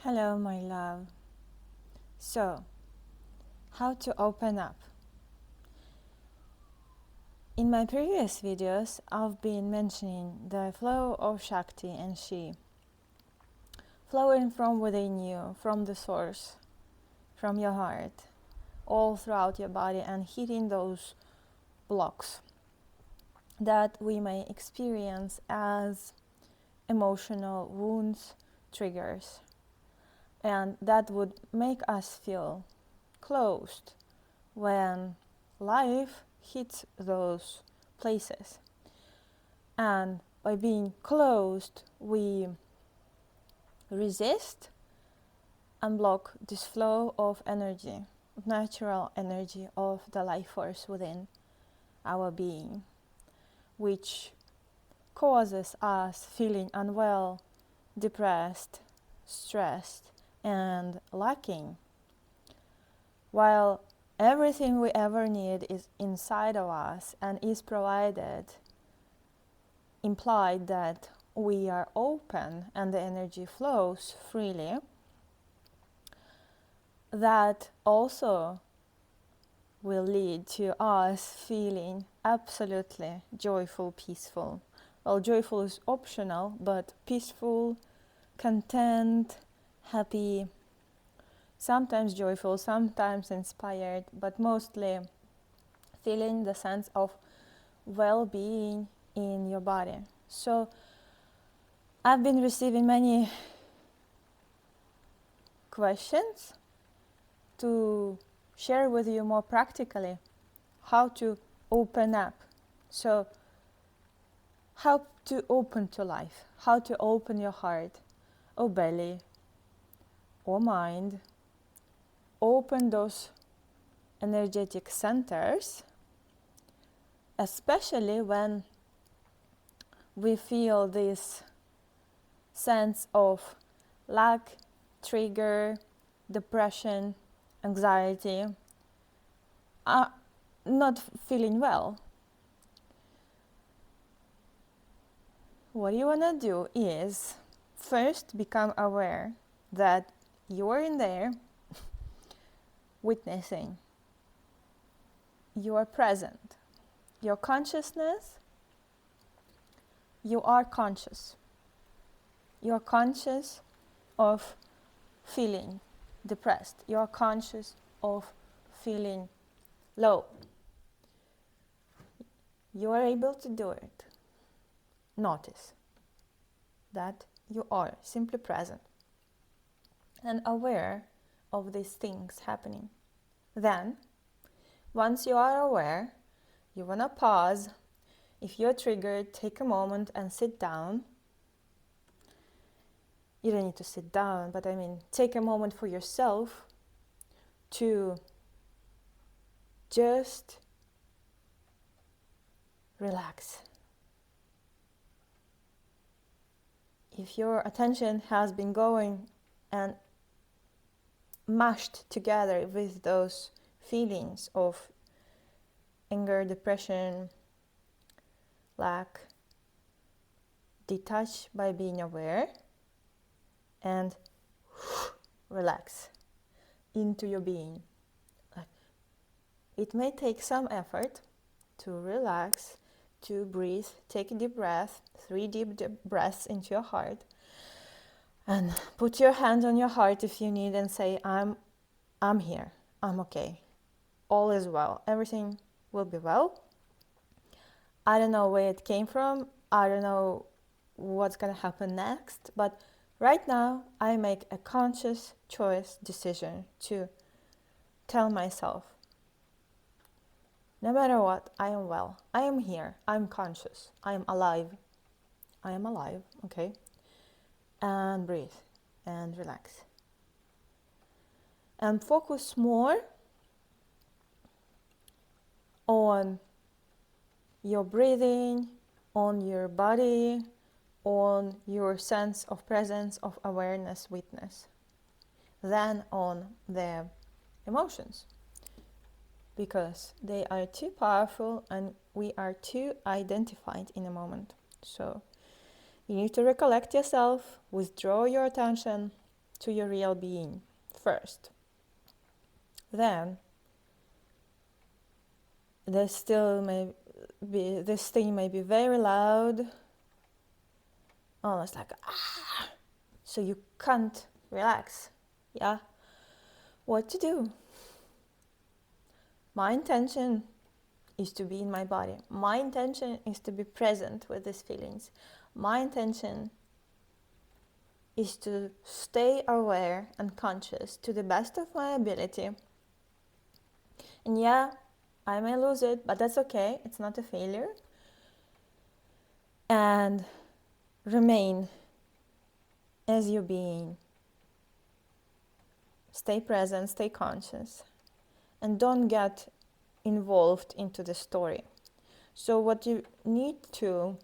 Hello, my love. So, how to open up? In my previous videos, I've been mentioning the flow of Shakti and Shi, flowing from within you, from the source, from your heart, all throughout your body and hitting those blocks that we may experience as emotional wounds, triggers, and that would make us feel closed when life hits those places. And by being closed, we resist and block this flow of energy, natural energy of the life force within our being, which causes us feeling unwell, depressed, stressed, and lacking. While everything we ever need is inside of us and is provided, implied that we are open and the energy flows freely, that also will lead to us feeling absolutely joyful, peaceful. Well, joyful is optional, but peaceful, content, happy, sometimes joyful, sometimes inspired, but mostly feeling the sense of well-being in your body. So I've been receiving many questions to share with you more practically how to open up. So how to open to life, how to open your heart or belly or mind, open those energetic centers, especially when we feel this sense of lack, trigger, depression, anxiety, not feeling well. What you want to do is first become aware that you're in there witnessing. You are present. Your consciousness, you are conscious. You are conscious of feeling depressed. You are conscious of feeling low. You are able to do it. Notice that you are simply present and aware of these things happening. Then, once you are aware, you want to pause. If you're triggered, take a moment and sit down. You don't need to sit down, but take a moment for yourself to just relax. If your attention has been going and mashed together with those feelings of anger, depression, lack, detach by being aware and relax into your being. It may take some effort to relax, to breathe, take a deep breath, 3 deep breaths into your heart, and put your hand on your heart if you need and say, I'm here, I'm okay, all is well, everything will be well. I don't know where it came from, I don't know what's gonna happen next, but right now I make a conscious choice decision to tell myself, no matter what, I am well, I am here, I'm conscious, I am alive, okay? And breathe and relax. And focus more on your breathing, on your body, on your sense of presence, of awareness, witness, than on the emotions. Because they are too powerful and we are too identified in a moment. So you need to recollect yourself, withdraw your attention to your real being first. Then this thing may be very loud, almost like so you can't relax. Yeah, what to do? My intention is to be in my body. My intention is to be present with these feelings. My intention is to stay aware and conscious to the best of my ability. And yeah, I may lose it, but that's okay. It's not a failure. And remain as you being. Stay present, stay conscious, and don't get involved into the story. So what you need to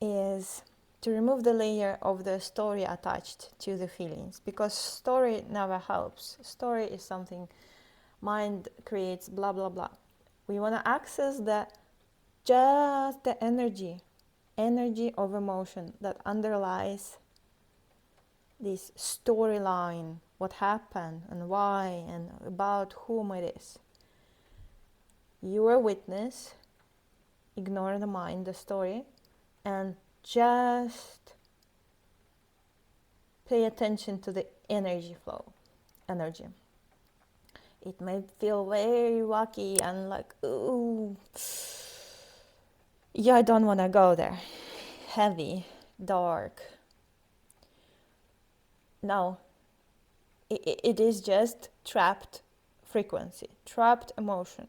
is to remove the layer of the story attached to the feelings, because story never helps. Story is something mind creates, blah blah blah. We want to access just the energy of emotion that underlies this storyline, what happened and why and about whom it is. You are a witness, ignore the mind, the story, and just pay attention to the energy flow. Energy. It may feel very wacky and like, ooh, yeah, I don't want to go there. Heavy, dark. No, it is just trapped frequency, trapped emotion.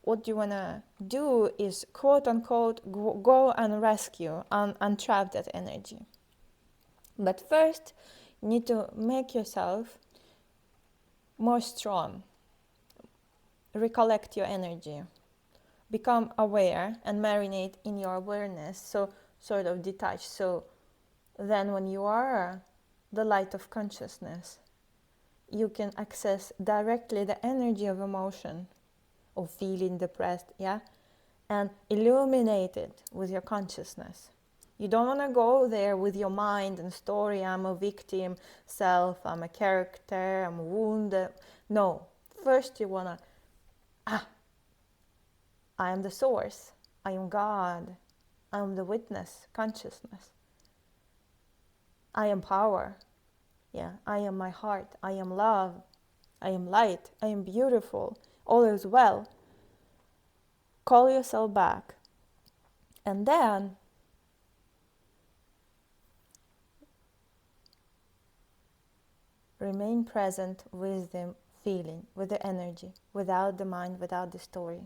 What you want to do is, quote unquote, go and rescue and untrap that energy. But first, you need to make yourself more strong. Recollect your energy. Become aware and marinate in your awareness. So, sort of detach. So, then when you are the light of consciousness, you can access directly the energy of emotion, of feeling depressed, yeah? And illuminate it with your consciousness. You don't want to go there with your mind and story, I'm a victim, self, I'm a character, I'm wounded. No, first you want to, I am the source, I am God, I am the witness, consciousness. I am power, yeah, I am my heart, I am love, I am light, I am beautiful, all is well. Call yourself back. And then remain present with the feeling, with the energy, without the mind, without the story.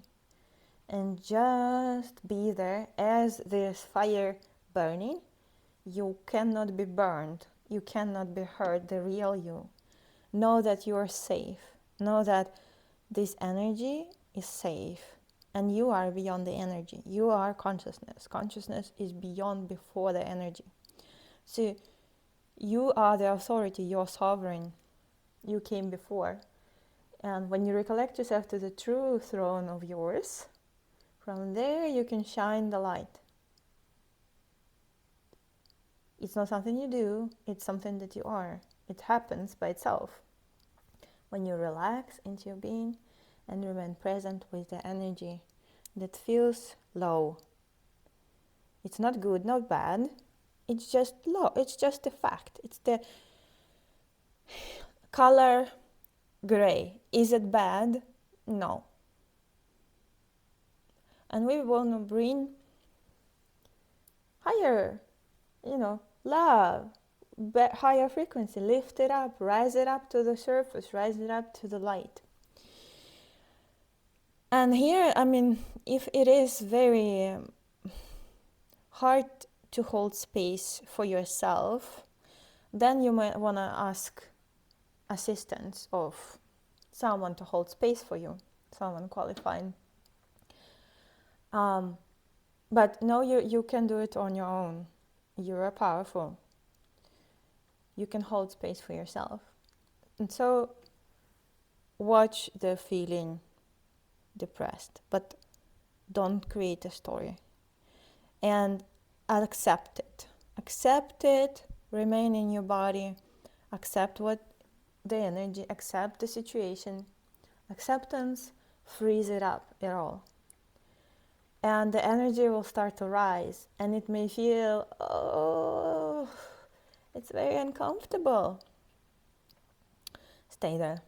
And just be there as there's fire burning. You cannot be burned. You cannot be hurt, the real you. Know that you are safe. Know that this energy is safe. And you are beyond the energy. You are consciousness. Consciousness is beyond, before the energy. So you are the authority. You're sovereign. You came before. And when you recollect yourself to the true throne of yours, from there you can shine the light. It's not something you do, it's something that you are. It happens by itself. When you relax into your being and remain present with the energy that feels low. It's not good, not bad. It's just low. It's just a fact. It's the color gray. Is it bad? No. And we want to bring higher, love, higher frequency, lift it up, rise it up to the surface, rise it up to the light. And here, if it is very hard to hold space for yourself, then you might want to ask assistance of someone to hold space for you, someone qualified. But no, you can do it on your own. You are powerful. You can hold space for yourself. And so watch the feeling depressed, but don't create a story. And accept it. Accept it, remain in your body, accept what the energy, accept the situation. Acceptance frees it up at all. And the energy will start to rise, and it may feel, oh, it's very uncomfortable. Stay there.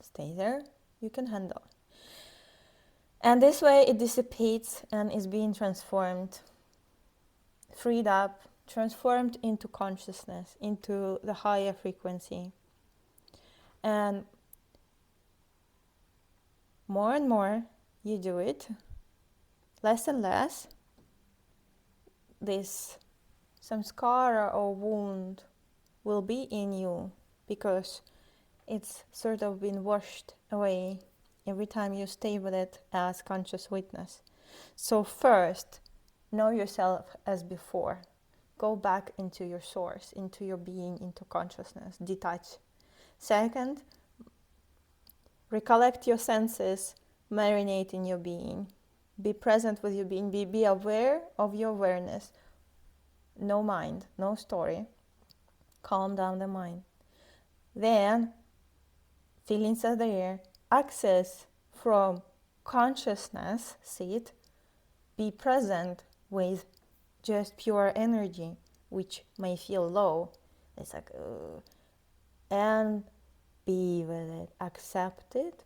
Stay there. You can handle. And this way it dissipates and is being transformed, freed up, transformed into consciousness, into the higher frequency. And more you do it, less and less, this samskara or wound will be in you, because it's sort of been washed away every time you stay with it as conscious witness. So first, know yourself as before. Go back into your source, into your being, into consciousness. Detach. Second, recollect your senses, marinate in your being. Be present with your being. Be aware of your awareness. No mind, no story. Calm down the mind. Then, feelings are there. Access from consciousness seat. Be present with just pure energy, which may feel low. It's like, and be with it. Accept it.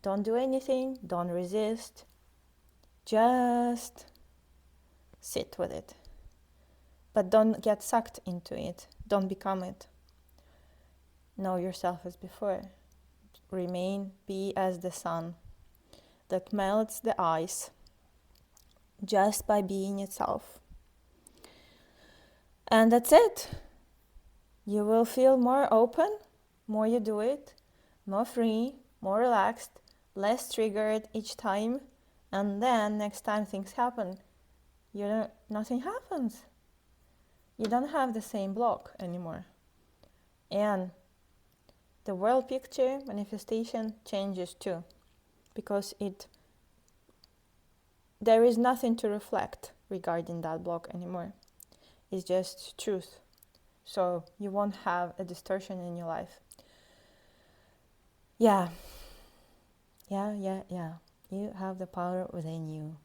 Don't do anything. Don't resist. Just sit with it. But don't get sucked into it. Don't become it. Know yourself as before. Remain, be as the sun that melts the ice just by being itself. And that's it. You will feel more open, more you do it, more free, more relaxed, less triggered each time. And then next time things happen, nothing happens. You don't have the same block anymore. And the world picture, manifestation changes too, because there is nothing to reflect regarding that block anymore. It's just truth. So you won't have a distortion in your life. Yeah. You have the power within you.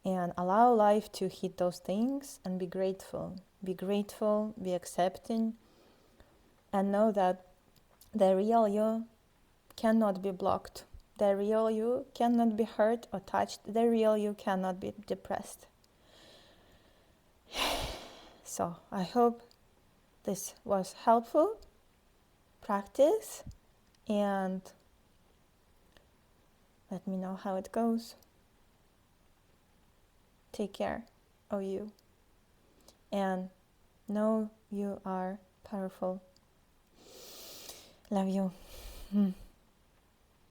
And allow life to hit those things and be grateful. Be grateful, be accepting, and know that the real you cannot be blocked. The real you cannot be hurt or touched. The real you cannot be depressed. So I hope this was helpful practice, and let me know how it goes. Take care of you, and know you are powerful. Love you.